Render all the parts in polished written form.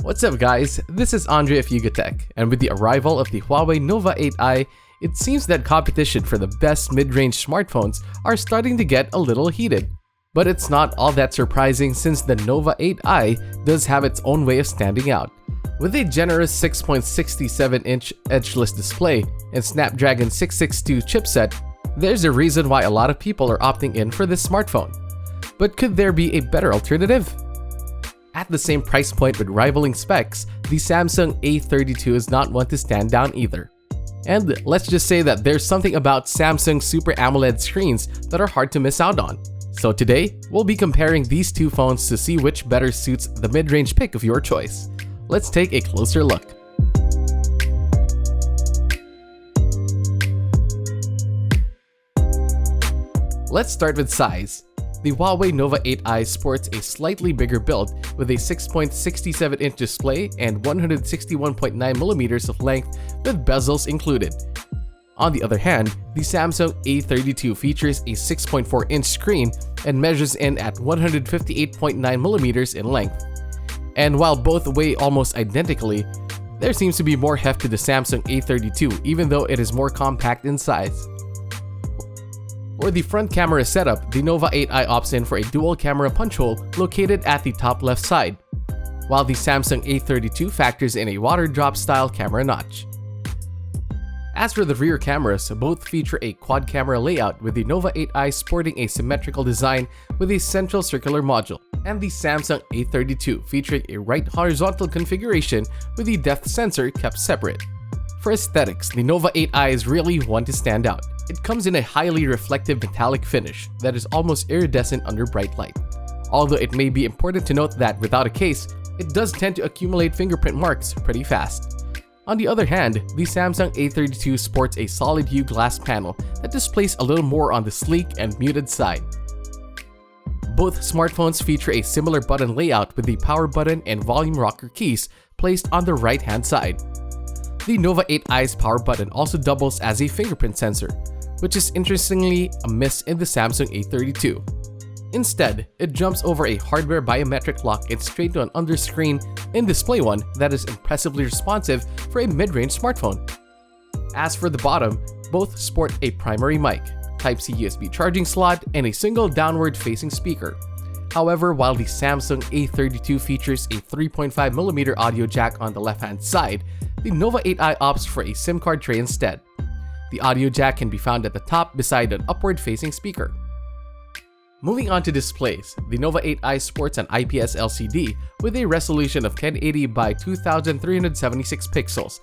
What's up guys, this is Andre of Yugatech, and with the arrival of the Huawei Nova 8i, it seems that competition for the best mid-range smartphones are starting to get a little heated. But it's not all that surprising since the Nova 8i does have its own way of standing out. With a generous 6.67-inch edgeless display and Snapdragon 662 chipset, there's a reason why a lot of people are opting in for this smartphone. But could there be a better alternative? At the same price point with rivaling specs, the Samsung A32 is not one to stand down either. And let's just say that there's something about Samsung Super AMOLED screens that are hard to miss out on. So today, we'll be comparing these two phones to see which better suits the mid-range pick of your choice. Let's take a closer look. Let's start with size. The Huawei Nova 8i sports a slightly bigger build with a 6.67-inch display and 161.9mm of length with bezels included. On the other hand, the Samsung A32 features a 6.4-inch screen and measures in at 158.9mm in length. And while both weigh almost identically, there seems to be more heft to the Samsung A32 even though it is more compact in size. For the front camera setup, the Nova 8i opts in for a dual camera punch hole located at the top left side, while the Samsung A32 factors in a water drop style camera notch. As for the rear cameras, both feature a quad camera layout with the Nova 8i sporting a symmetrical design with a central circular module, and the Samsung A32 featuring a right horizontal configuration with the depth sensor kept separate. For aesthetics, the Nova 8i is really one to stand out. It comes in a highly reflective metallic finish that is almost iridescent under bright light. Although it may be important to note that without a case, it does tend to accumulate fingerprint marks pretty fast. On the other hand, the Samsung A32 sports a solid hue glass panel that displays a little more on the sleek and muted side. Both smartphones feature a similar button layout with the power button and volume rocker keys placed on the right-hand side. The Nova 8i's power button also doubles as a fingerprint sensor, which is interestingly a miss in the Samsung A32. Instead, it jumps over a hardware biometric lock and straight to an underscreen in-display one that is impressively responsive for a mid-range smartphone. As for the bottom, both sport a primary mic, Type-C USB charging slot, and a single downward-facing speaker. However, while the Samsung A32 features a 3.5mm audio jack on the left-hand side, the Nova 8i opts for a SIM card tray instead. The audio jack can be found at the top beside an upward-facing speaker. Moving on to displays, the Nova 8i sports an IPS LCD with a resolution of 1080 by 2376 pixels,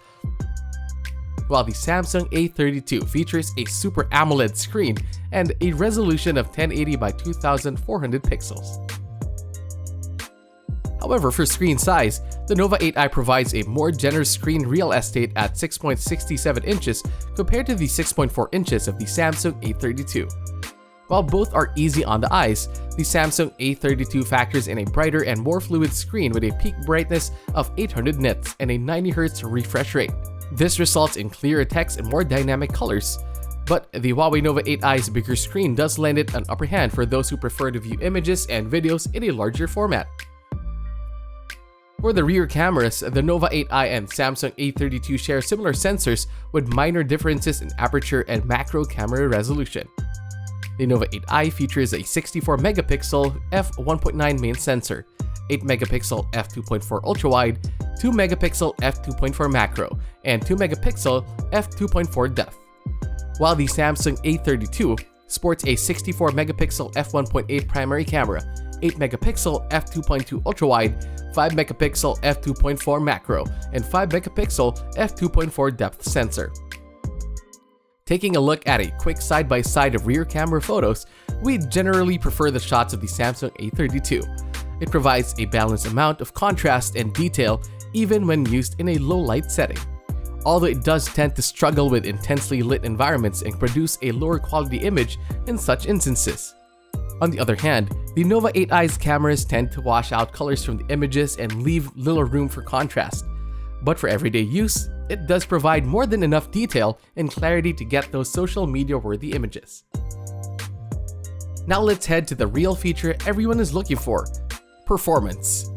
while the Samsung A32 features a Super AMOLED screen and a resolution of 1080 by 2400 pixels. However, for screen size, the Nova 8i provides a more generous screen real estate at 6.67 inches compared to the 6.4 inches of the Samsung A32. While both are easy on the eyes, the Samsung A32 factors in a brighter and more fluid screen with a peak brightness of 800 nits and a 90Hz refresh rate. This results in clearer text and more dynamic colors. But the Huawei Nova 8i's bigger screen does lend it an upper hand for those who prefer to view images and videos in a larger format. For the rear cameras, the Nova 8i and Samsung A32 share similar sensors with minor differences in aperture and macro camera resolution. The Nova 8i features a 64-megapixel f1.9 main sensor, 8-megapixel f2.4 ultra-wide, 2-megapixel f2.4 macro, and 2-megapixel f2.4 depth. While the Samsung A32 sports a 64-megapixel f1.8 primary camera, 8-megapixel f2.2 ultra-wide, 5-megapixel f2.4 macro, and 5-megapixel f2.4 depth sensor. Taking a look at a quick side-by-side of rear camera photos, we generally prefer the shots of the Samsung A32. It provides a balanced amount of contrast and detail even when used in a low-light setting. Although it does tend to struggle with intensely lit environments and produce a lower quality image in such instances. On the other hand, the Nova 8i's cameras tend to wash out colors from the images and leave little room for contrast. But for everyday use, it does provide more than enough detail and clarity to get those social media-worthy images. Now let's head to the real feature everyone is looking for: performance.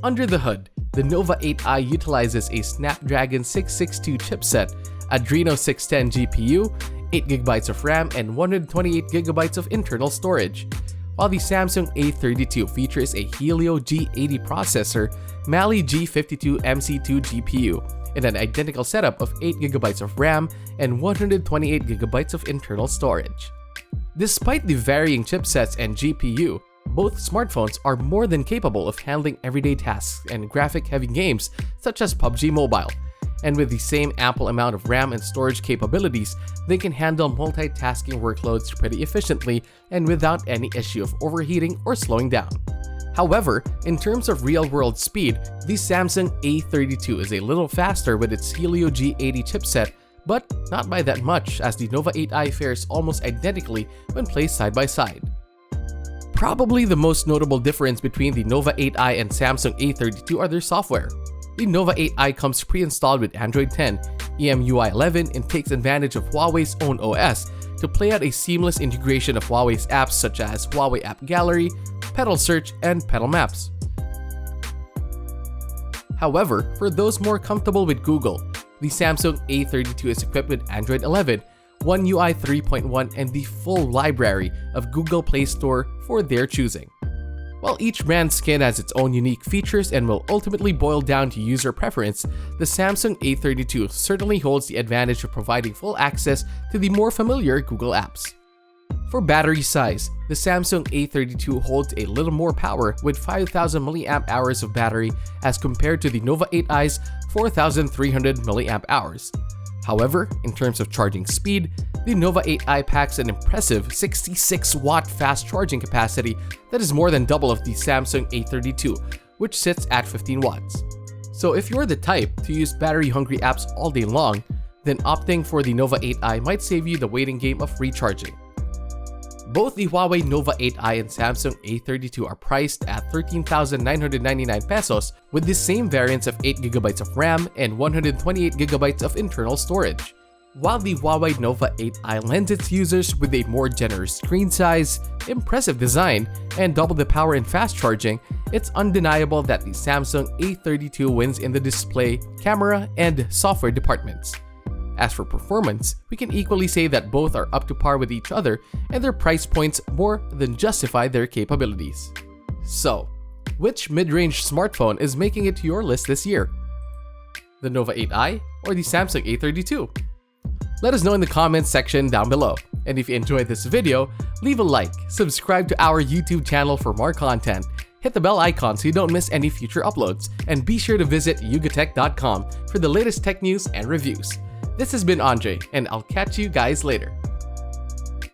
Under the hood, the Nova 8i utilizes a Snapdragon 662 chipset, Adreno 610 GPU, 8GB of RAM, and 128GB of internal storage. While the Samsung A32 features a Helio G80 processor, Mali G52 MC2 GPU, and an identical setup of 8GB of RAM and 128GB of internal storage. Despite the varying chipsets and GPU, both smartphones are more than capable of handling everyday tasks and graphic-heavy games such as PUBG Mobile. And with the same ample amount of RAM and storage capabilities, they can handle multitasking workloads pretty efficiently and without any issue of overheating or slowing down. However, in terms of real-world speed, the Samsung A32 is a little faster with its Helio G80 chipset, but not by that much, as the Nova 8i fares almost identically when placed side by side. Probably the most notable difference between the Nova 8i and Samsung A32 are their software. The Nova 8i comes pre-installed with Android 10, EMUI 11, and takes advantage of Huawei's own OS to play out a seamless integration of Huawei's apps such as Huawei App Gallery, Pedal Search, and Pedal Maps. However, for those more comfortable with Google, the Samsung A32 is equipped with Android 11, One UI 3.1, and the full library of Google Play Store for their choosing. While each brand's skin has its own unique features and will ultimately boil down to user preference, the Samsung A32 certainly holds the advantage of providing full access to the more familiar Google apps. For battery size, the Samsung A32 holds a little more power with 5,000 mAh of battery as compared to the Nova 8i's 4,300 mAh. However, in terms of charging speed, the Nova 8i packs an impressive 66-watt fast charging capacity that is more than double of the Samsung A32, which sits at 15 watts. So if you're the type to use battery-hungry apps all day long, then opting for the Nova 8i might save you the waiting game of recharging. Both the Huawei Nova 8i and Samsung A32 are priced at 13,999 pesos with the same variants of 8GB of RAM and 128GB of internal storage. While the Huawei Nova 8i lends its users with a more generous screen size, impressive design, and double the power and fast charging, it's undeniable that the Samsung A32 wins in the display, camera, and software departments. As for performance, we can equally say that both are up to par with each other and their price points more than justify their capabilities. So, which mid-range smartphone is making it to your list this year? The Nova 8i or the Samsung A32? Let us know in the comments section down below. And if you enjoyed this video, leave a like, subscribe to our YouTube channel for more content, hit the bell icon so you don't miss any future uploads, and be sure to visit yugatech.com for the latest tech news and reviews. This has been Andre, and I'll catch you guys later.